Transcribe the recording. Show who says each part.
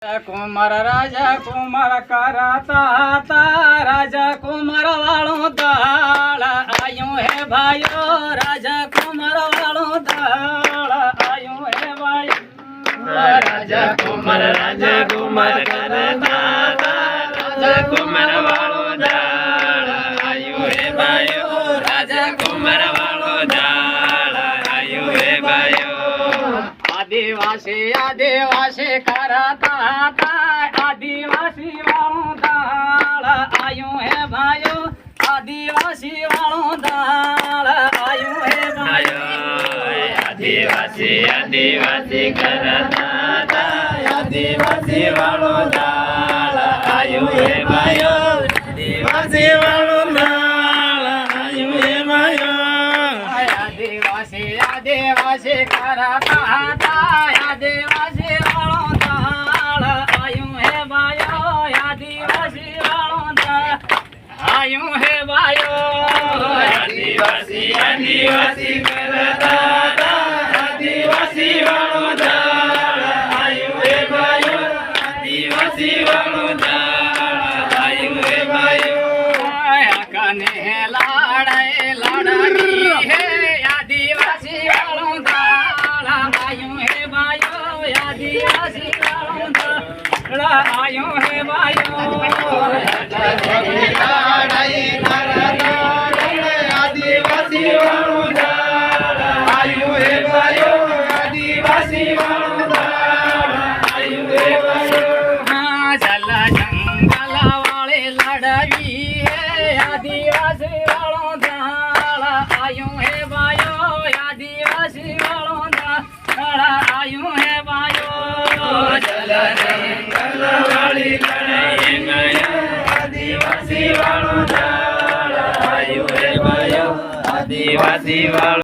Speaker 1: कुमार राजा कुमार कराता था राजा कुमार वालों दाल आयो है भाइयों राजा कुमार वालों दाल आयो है भाइयों राजा कुमार कराता था राजा कुमार वालों दाल आयो है भाइयों राजा कुमार वालों दाल आयो है भाइयों आदिवासी कराता था आदिवासी वालों दाल आयो है भाइयों आदिवासी वालों दाल आयो है भाइयों आदिवासी कराता था आदिवासी वालों दाल आयो है भाइयों आदिवासी वालों दाल आयो है भाइयों आदिवासी कराता था आदिवासी वालों दाल आयो है भाइयों आदिवासी वालों दाल आयो है भाइयों आदिवासी कराता था आदिवासी वालों दाल आयो है भाइयों आदिवासी वालों दाल आयो है भाइयों कने लाड़नी है आदिवासी वालों दाल आयो है भाइयों आदिवासी वालों दाल आयो है भाइयों आदिवासी वालों दाल आयो है भाइयों आदिवासी वालों दाल आयो है भाइयों चल जंगल वाले लड़वी है आदिवासी वालों दाल आयो है भाइयों आदिवासी वालों दाल आयो है भाइयों चल जंगल वाली लड़ाई आदिवासी वालों दाल आयो है भाइयों आदिवासी वालों